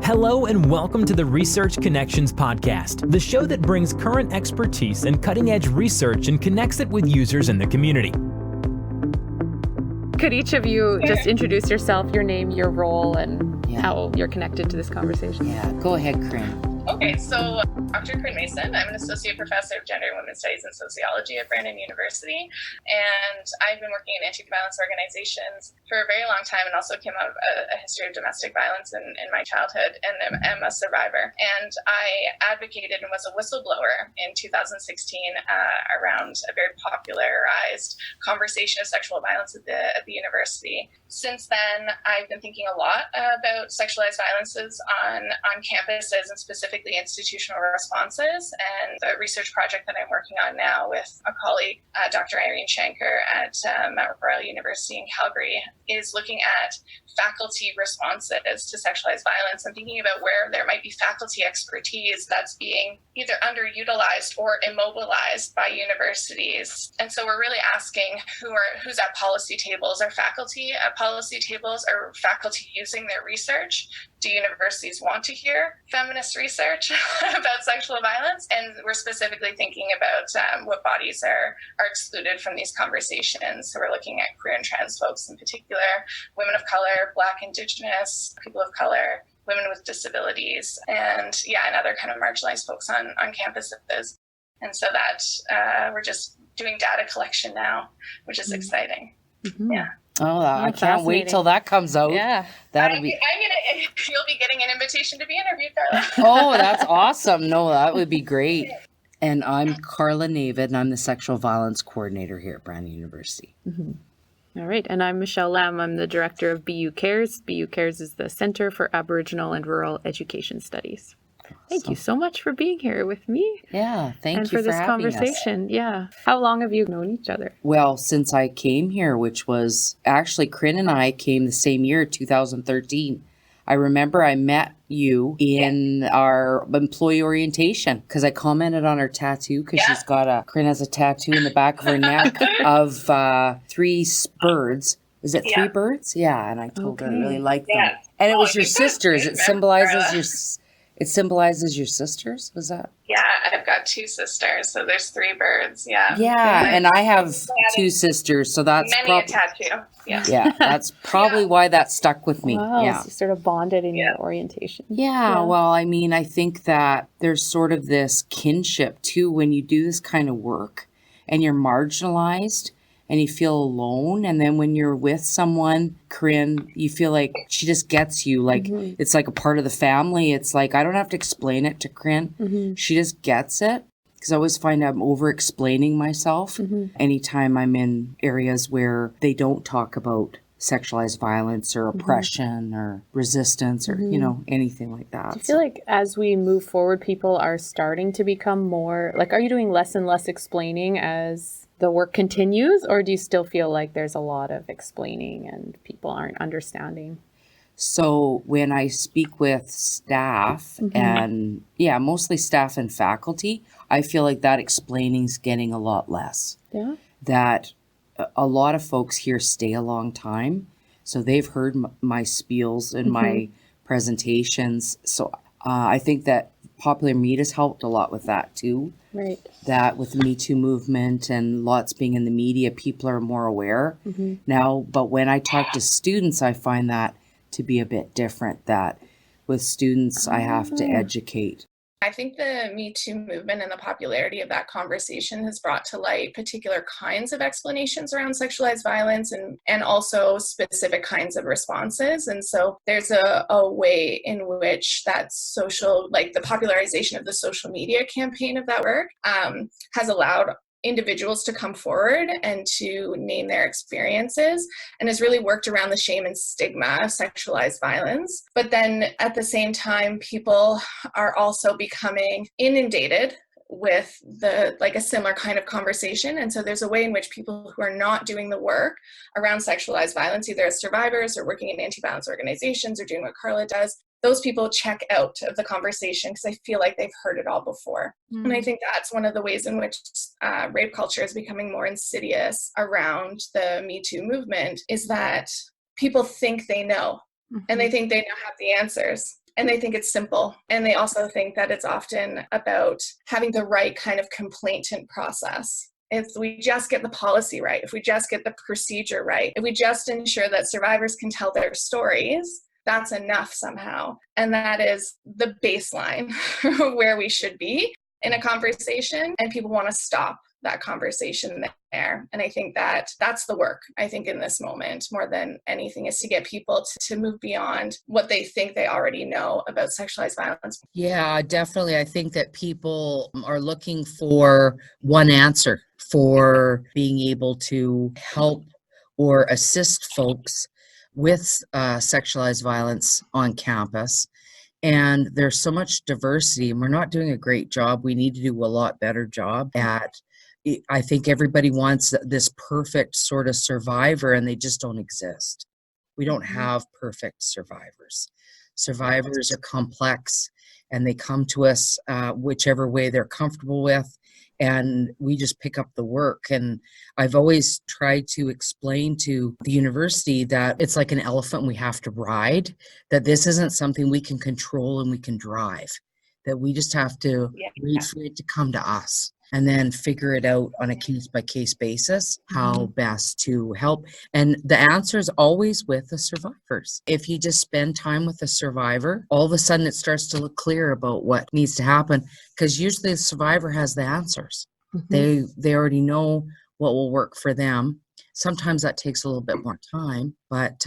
Hello and welcome to the Research Connections podcast, the show that brings current expertise and cutting-edge research and connects it with users in the community. Could each of you just introduce yourself, your name, your role, and how you're connected to this conversation? Yeah, go ahead, Corinne. Okay, so Dr. Corinne Mason. I'm an associate professor of gender and women's studies and sociology at Brandon University, and I've been working in anti-violence organizations for a very long time, and also came out of a history of domestic violence in my childhood, and am a survivor. And I advocated and was a whistleblower in 2016 around a very popularized conversation of sexual violence at the university. Since then, I've been thinking a lot about sexualized violences on campuses, and specifically institutional responses. And the research project that I'm working on now with a colleague, Dr. Irene Shanker at Mount Royal University in Calgary, is looking at faculty responses to sexualized violence and thinking about where there might be faculty expertise that's being either underutilized or immobilized by universities. And so we're really asking who's at policy tables. Are faculty at policy tables? Are faculty using their research? Do universities want to hear feminist research about sexual violence? And we're specifically thinking about what bodies are excluded from these conversations. So we're looking at queer and trans folks in particular, women of color, Black, Indigenous, people of color, women with disabilities, and other kind of marginalized folks on campuses. And so that we're just doing data collection now, which is exciting. Mm-hmm. Yeah. Oh, I can't wait till that comes out. Yeah. You'll be getting an invitation to be interviewed, Carla. Oh, that's awesome. No, that would be great. And I'm Carla Navid, and I'm the sexual violence coordinator here at Brandon University. Mm-hmm. All right. And I'm Michelle Lam. I'm the director of BU Cares. BU Cares is the Center for Aboriginal and Rural Education Studies. Thank you so much for being here with me. Yeah, thank you for this having conversation. us. Yeah. How long have you known each other? Well, since I came here, which was actually Corinne and I came the same year, 2013. I remember I met you in our employee orientation because I commented on her tattoo because Corinne has a tattoo in the back of her neck of three birds. Is it three birds? Yeah, and I told her I really liked them. And it was your sisters. It symbolizes your sisters. Was that? Yeah, I've got two sisters, so there's three birds. Yeah. Yeah, and I have two sisters, so that's a tattoo. Yeah, that's probably why that stuck with me. Wow, yeah, so you sort of bonded in your orientation. Yeah, well, I mean, I think that there's sort of this kinship too when you do this kind of work, and you're marginalized. And you feel alone. And then when you're with someone, Corinne, you feel like she just gets you. Like it's like a part of the family. It's like I don't have to explain it to Corinne. Mm-hmm. She just gets it. Because I always find I'm over-explaining myself anytime I'm in areas where they don't talk about sexualized violence or oppression or resistance or, anything like that. Do you feel like as we move forward, people are starting to become more, like, are you doing less and less explaining as the work continues, or do you still feel like there's a lot of explaining and people aren't understanding? So when I speak with staff and mostly staff and faculty, I feel like that explaining is getting a lot less. Yeah. That a lot of folks here stay a long time. So they've heard my spiels and my presentations. So I think that popular media has helped a lot with that too. Right. That with the Me Too movement and lots being in the media, people are more aware now. But when I talk to students, I find that to be a bit different, that with students, I have to educate. I think the Me Too movement and the popularity of that conversation has brought to light particular kinds of explanations around sexualized violence and also specific kinds of responses. And so there's a way in which that social, like the popularization of the social media campaign of that work has allowed individuals to come forward and to name their experiences, and has really worked around the shame and stigma of sexualized violence. But then at the same time, people are also becoming inundated with a similar kind of conversation. And so there's a way in which people who are not doing the work around sexualized violence, either as survivors or working in anti-violence organizations or doing what Carla does, those people check out of the conversation because I feel like they've heard it all before. Mm. And I think that's one of the ways in which rape culture is becoming more insidious around the Me Too movement, is that people think they know, and they think they now have the answers. And they think it's simple. And they also think that it's often about having the right kind of complainant process. If we just get the policy right, if we just get the procedure right, if we just ensure that survivors can tell their stories, that's enough somehow. And that is the baseline where we should be in a conversation. And people want to stop that conversation there. And I think that that's the work, I think, in this moment, more than anything, is to get people to move beyond what they think they already know about sexualized violence. Yeah, definitely. I think that people are looking for one answer for being able to help or assist folks with sexualized violence on campus. And there's so much diversity, and we're not doing a great job. We need to do a lot better job at. I think everybody wants this perfect sort of survivor, and they just don't exist. We don't have perfect survivors. Survivors are complex, and they come to us whichever way they're comfortable with, and we just pick up the work. And I've always tried to explain to the university that it's like an elephant we have to ride, that this isn't something we can control and we can drive, that we just have to wait for it to come to us and then figure it out on a case-by-case basis, how best to help. And the answer is always with the survivors. If you just spend time with the survivor, all of a sudden it starts to look clear about what needs to happen, because usually the survivor has the answers. They already know what will work for them. Sometimes that takes a little bit more time, but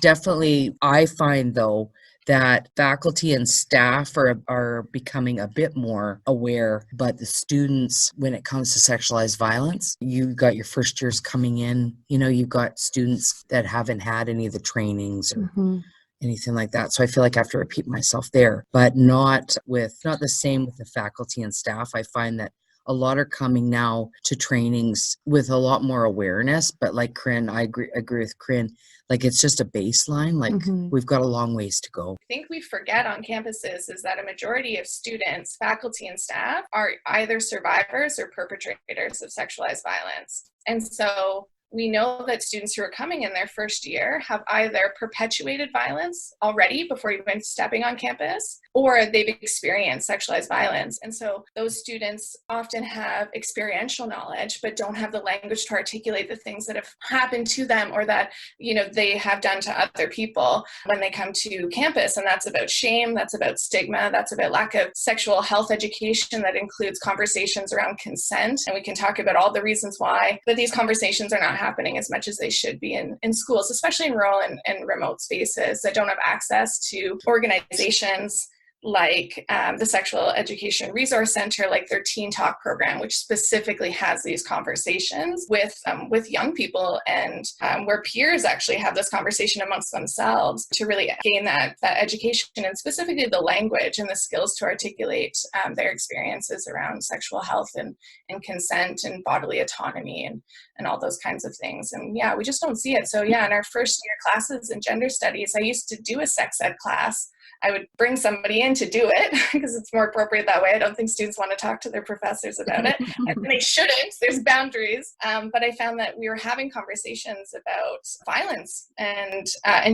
definitely I find, though, that faculty and staff are becoming a bit more aware, but the students, when it comes to sexualized violence, you've got your first years coming in, you've got students that haven't had any of the trainings or anything like that. So I feel like I have to repeat myself there, but not the same with the faculty and staff. I find that a lot are coming now to trainings with a lot more awareness, but like Corinne, I agree with Corinne, like it's just a baseline, like we've got a long ways to go. I think we forget on campuses is that a majority of students, faculty, and staff are either survivors or perpetrators of sexualized violence. And so we know that students who are coming in their first year have either perpetuated violence already before even stepping on campus, or they've experienced sexualized violence. And so those students often have experiential knowledge, but don't have the language to articulate the things that have happened to them or that, they have done to other people when they come to campus. And that's about shame, that's about stigma, that's about lack of sexual health education that includes conversations around consent. And we can talk about all the reasons why, but these conversations are not happening as much as they should be in schools, especially in rural and remote spaces that don't have access to organizations like the Sexual Education Resource Center, like their Teen Talk program, which specifically has these conversations with young people, and where peers actually have this conversation amongst themselves to really gain that education, and specifically the language and the skills to articulate their experiences around sexual health and consent and bodily autonomy and all those kinds of things. And we just don't see it. So in our first year classes in gender studies, I used to do a sex ed class. I would bring somebody in to do it because it's more appropriate that way. I don't think students want to talk to their professors about it. And they shouldn't. There's boundaries. But I found that we were having conversations about violence and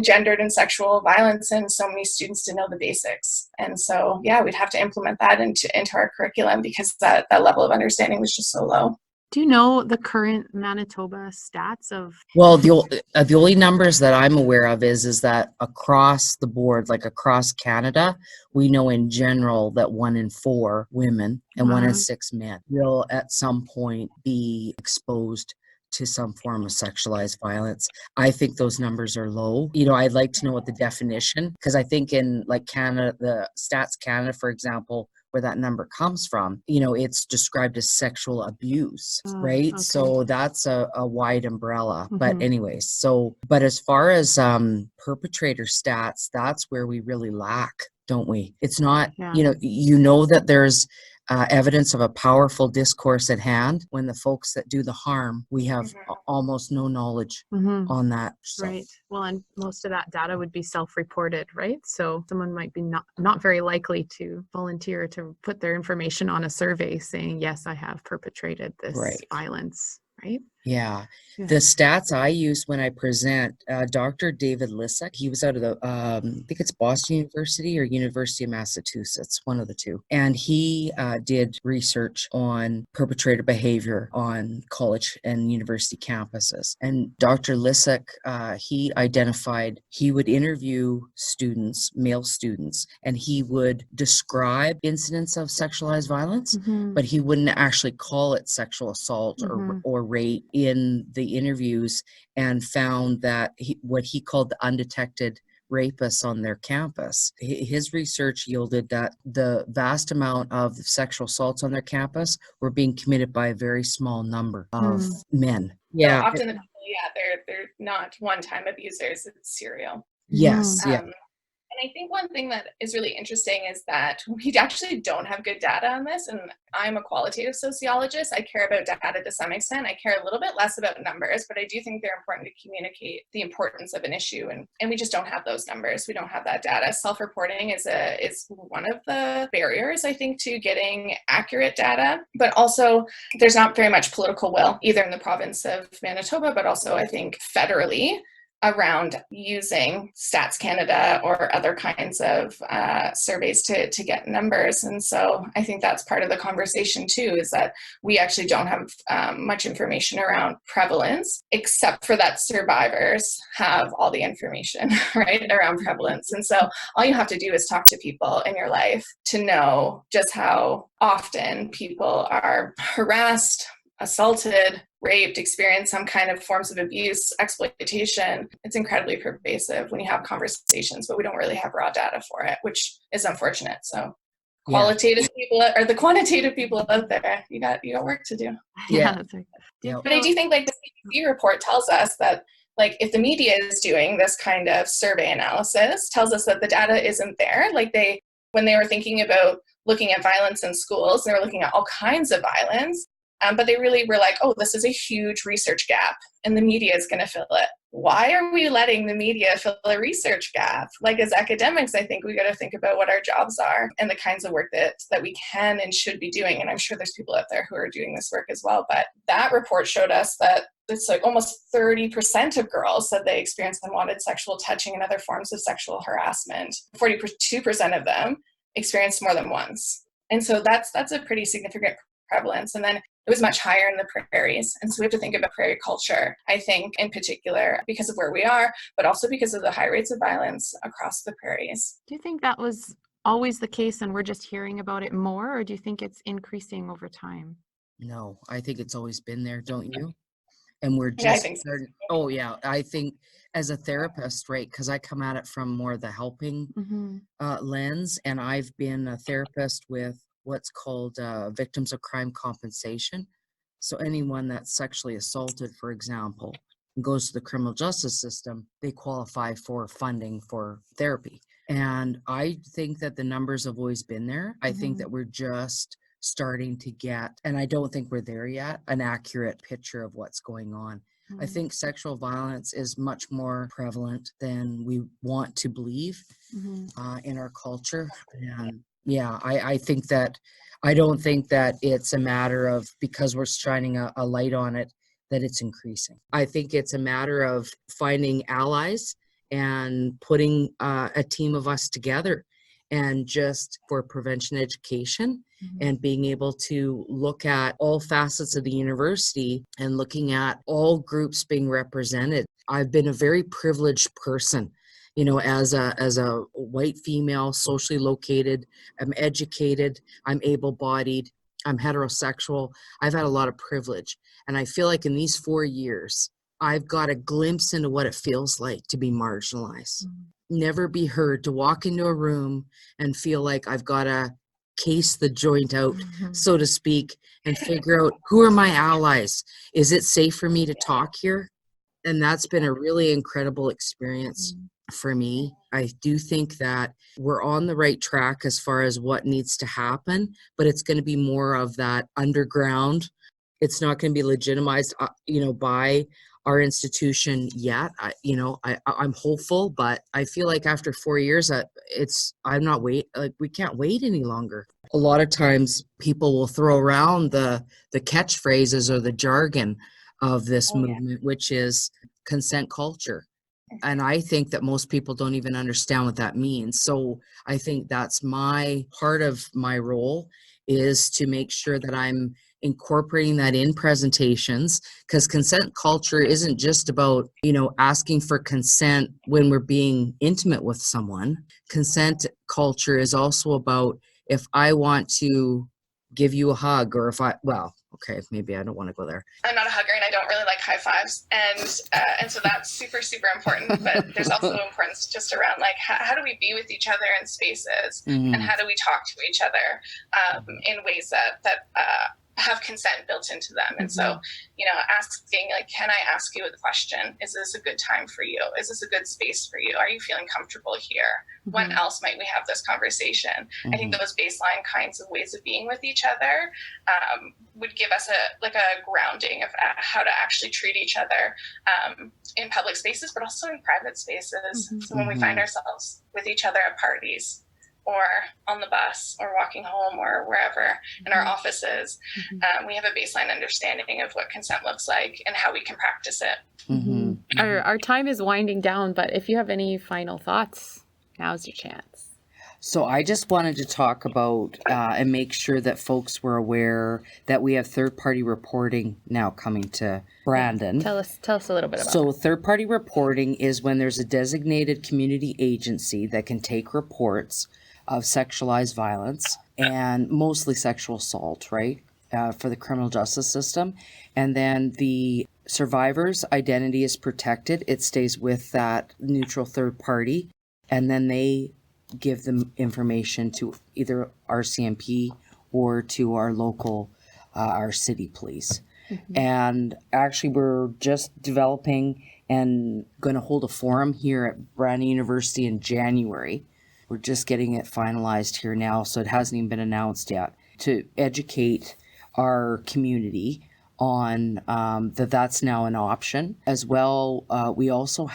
gendered and sexual violence, and so many students didn't know the basics. And so, we'd have to implement that into our curriculum because that level of understanding was just so low. Do you know the current Manitoba stats of? Well, the only numbers that I'm aware of is that across the board, like across Canada, we know in general that 1 in 4 women and 1 in 6 men will at some point be exposed to some form of sexualized violence. I think those numbers are low. I'd like to know what the definition, because I think in like Canada, the Stats Canada, for example, where that number comes from, it's described as sexual abuse, right? Okay. So that's a wide umbrella. But anyways, but as far as perpetrator stats, that's where we really lack, don't we? It's not, that there's evidence of a powerful discourse at hand. When the folks that do the harm, we have almost no knowledge on that. So. Right. Well, and most of that data would be self-reported, right? So someone might be not very likely to volunteer to put their information on a survey saying, yes, I have perpetrated this violence. Right? Yeah. Yeah. The stats I use when I present, Dr. David Lisek, he was out of the, I think it's Boston University or University of Massachusetts, one of the two. And he did research on perpetrator behavior on college and university campuses. And Dr. Lisek, he identified, he would interview students, male students, and he would describe incidents of sexualized violence, but he wouldn't actually call it sexual assault or rape in the interviews, and found that what he called the undetected rapists on their campus. His research yielded that the vast amount of sexual assaults on their campus were being committed by a very small number of men. Yeah. So often the people, they're not one-time abusers, it's serial. Yes. Yeah. And I think one thing that is really interesting is that we actually don't have good data on this. And I'm a qualitative sociologist. I care about data to some extent. I care a little bit less about numbers, but I do think they're important to communicate the importance of an issue. And we just don't have those numbers. We don't have that data. Self-reporting is one of the barriers, I think, to getting accurate data. But also, there's not very much political will, either in the province of Manitoba, but also, I think, federally, around using Stats Canada or other kinds of surveys to get numbers. And so I think that's part of the conversation too, is that we actually don't have much information around prevalence, except for that survivors have all the information, right, around prevalence. And so all you have to do is talk to people in your life to know just how often people are harassed, assaulted, raped, experience some kind of forms of abuse, exploitation. It's incredibly pervasive when you have conversations, but we don't really have raw data for it, which is unfortunate. So qualitative people, or the quantitative people out there, you got work to do. Yeah, that's right. But I do think like the CDC report tells us that, like, if the media is doing this kind of survey analysis, tells us that the data isn't there. Like, when they were thinking about looking at violence in schools, they were looking at all kinds of violence. But they really were like, oh, this is a huge research gap and the media is going to fill it. Why are we letting the media fill a research gap? Like, as academics, I think we got to think about what our jobs are and the kinds of work that we can and should be doing. And I'm sure there's people out there who are doing this work as well. But that report showed us that it's like almost 30% of girls said they experienced unwanted sexual touching and other forms of sexual harassment. 42% of them experienced more than once. And so that's a pretty significant prevalence. And then it was much higher in the prairies. And so we have to think about prairie culture, I think, in particular, because of where we are, but also because of the high rates of violence across the prairies. Do you think that was always the case and we're just hearing about it more, or do you think it's increasing over time? No, I think it's always been there, don't you? And we're just I think so. Oh yeah, I think as a therapist, right, because I come at it from more the helping lens, and I've been a therapist with what's called victims of crime compensation. So anyone that's sexually assaulted, for example, and goes to the criminal justice system, they qualify for funding for therapy. And I think that the numbers have always been there. I think that we're just starting to get, and I don't think we're there yet, an accurate picture of what's going on. I think sexual violence is much more prevalent than we want to believe in our culture. And yeah, I think that, I don't think that it's a matter of, because we're shining a light on it, that it's increasing. I think it's a matter of finding allies and putting a team of us together, and just for prevention education and being able to look at all facets of the university and looking at all groups being represented. I've been a very privileged person, you know, as a white female, socially located. I'm educated, I'm able-bodied, I'm heterosexual. I've had a lot of privilege. And I feel like in these 4 years, I've got a glimpse into what it feels like to be marginalized. Never be heard, to walk into a room and feel like I've got to case the joint out, so to speak, and figure out, who are my allies? Is it safe for me to talk here? And that's been a really incredible experience for me. I do think that we're on the right track as far as what needs to happen, but it's going to be more of that underground. It's not going to be legitimized, by our institution yet. I'm hopeful, but I feel like after 4 years, we can't wait any longer. A lot of times people will throw around the catchphrases or the jargon of this Oh, yeah. movement, which is consent culture. And I think that most people don't even understand what that means. So I think that's my part of my role, is to make sure that I'm incorporating that in presentations, because consent culture isn't just about, asking for consent when we're being intimate with someone. Consent culture is also about, if I want to give you a hug, or okay, maybe I don't want to go there. I'm not a hugger and I don't really like high fives. And so that's super, super important. But there's also importance just around like, how do we be with each other in spaces, and how do we talk to each other in ways that have consent built into them. And so, asking like, can I ask you a question? Is this a good time for you? Is this a good space for you? Are you feeling comfortable here? When else might we have this conversation? I think those baseline kinds of ways of being with each other would give us a grounding of how to actually treat each other in public spaces, but also in private spaces. So when we find ourselves with each other at parties, or on the bus, or walking home, or wherever in our offices, we have a baseline understanding of what consent looks like and how we can practice it. Our time is winding down, but if you have any final thoughts, now's your chance. So I just wanted to talk about and make sure that folks were aware that we have third-party reporting now coming to Brandon. Tell us a little bit about So third-party reporting is when there's a designated community agency that can take reports of sexualized violence, and mostly sexual assault, right, for the criminal justice system. And then the survivor's identity is protected. It stays with that neutral third party, and then they give them information to either RCMP or to our local, our city police. And actually, we're just developing and going to hold a forum here at Brandon University in January. We're just getting it finalized here now, so it hasn't even been announced yet, to educate our community on that's now an option. As well, we also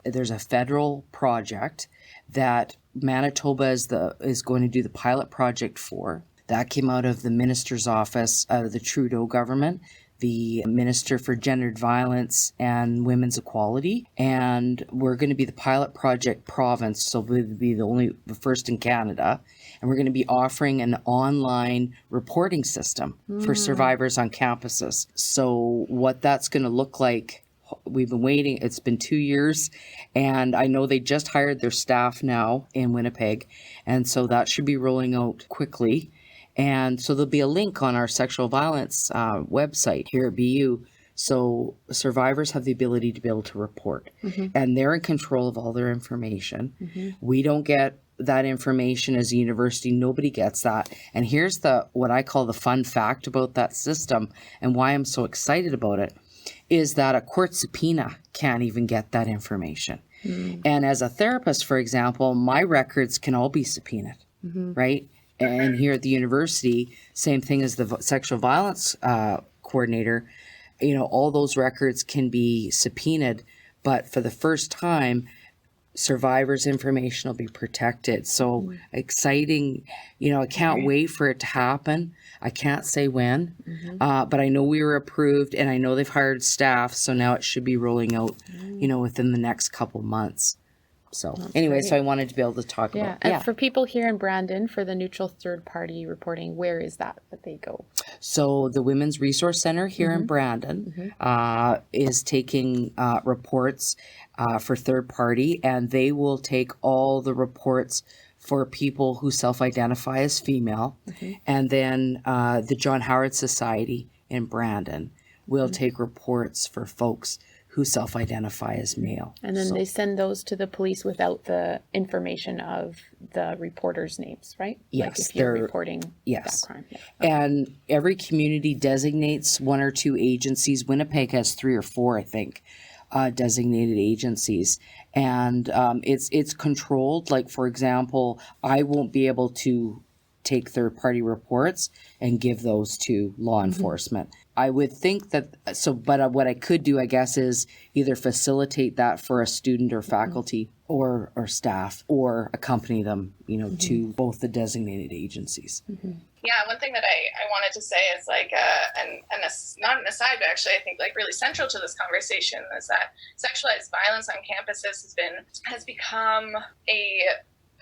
there's a federal project that Manitoba is going to do the pilot project for. That came out of the minister's office, out of the Trudeau government, the Minister for Gendered Violence and Women's Equality. And we're going to be the pilot project province, so we'll be the first in Canada. And we're going to be offering an online reporting system for survivors on campuses. So what that's going to look like, we've been waiting. It's been 2 years, and I know they just hired their staff now in Winnipeg. And so that should be rolling out quickly. And so there'll be a link on our sexual violence website here at BU. So survivors have the ability to be able to report, and they're in control of all their information. We don't get that information as a university. Nobody gets that. And here's what I call the fun fact about that system, and why I'm so excited about it, is that a court subpoena can't even get that information. And as a therapist, for example, my records can all be subpoenaed, right? And here at the university, same thing as the sexual violence coordinator, all those records can be subpoenaed, but for the first time, survivors' information will be protected. So exciting, I can't wait for it to happen. I can't say when, but I know we were approved, and I know they've hired staff, so now it should be rolling out, within the next couple months. So anyway, so I wanted to be able to talk about. And for people here in Brandon, for the neutral third party reporting, where is that they go? So the Women's Resource Center here in Brandon is taking reports for third party, and they will take all the reports for people who self-identify as female. And then the John Howard Society in Brandon will take reports for folks who self-identify as male. And then they send those to the police without the information of the reporters' names, right? Yes. Like if you're reporting that crime. Yeah. And every community designates one or two agencies. Winnipeg has 3 or 4, I think, designated agencies. And it's controlled. Like, for example, I won't be able to take third-party reports and give those to law enforcement. I would think that, but what I could do, I guess, is either facilitate that for a student or faculty or staff, or accompany them, to both the designated agencies. Yeah, one thing that I wanted to say is like, not an aside, but actually I think like really central to this conversation is that sexualized violence on campuses has become a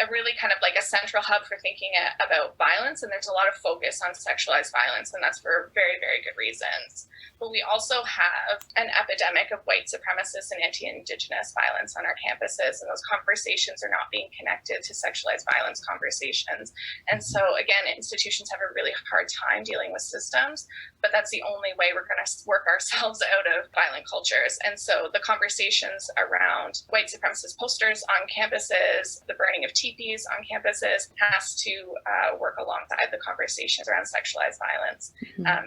really kind of like a central hub for thinking about violence. And there's a lot of focus on sexualized violence, and that's for very, very good reasons. But we also have an epidemic of white supremacist and anti-Indigenous violence on our campuses, and those conversations are not being connected to sexualized violence conversations. And so again, institutions have a really hard time dealing with systems, but that's the only way we're going to work ourselves out of violent cultures. And so the conversations around white supremacist posters on campuses, the burning of teepees on campuses, has to work alongside the conversations around sexualized violence,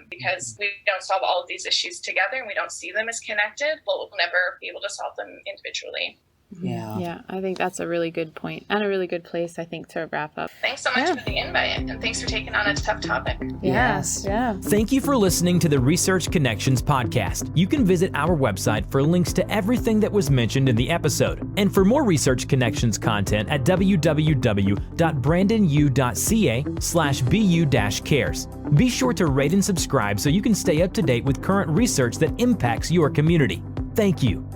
because we don't solve all of these issues together and we don't see them as connected. We'll never be able to solve them individually. Yeah, I think that's a really good point and a really good place, I think, to wrap up. Thanks so much for the invite, and thanks for taking on a tough topic. Yes. Yeah. Thank you for listening to the Research Connections podcast. You can visit our website for links to everything that was mentioned in the episode. And for more Research Connections content at www.brandonu.ca/bu-cares. Be sure to rate and subscribe so you can stay up to date with current research that impacts your community. Thank you.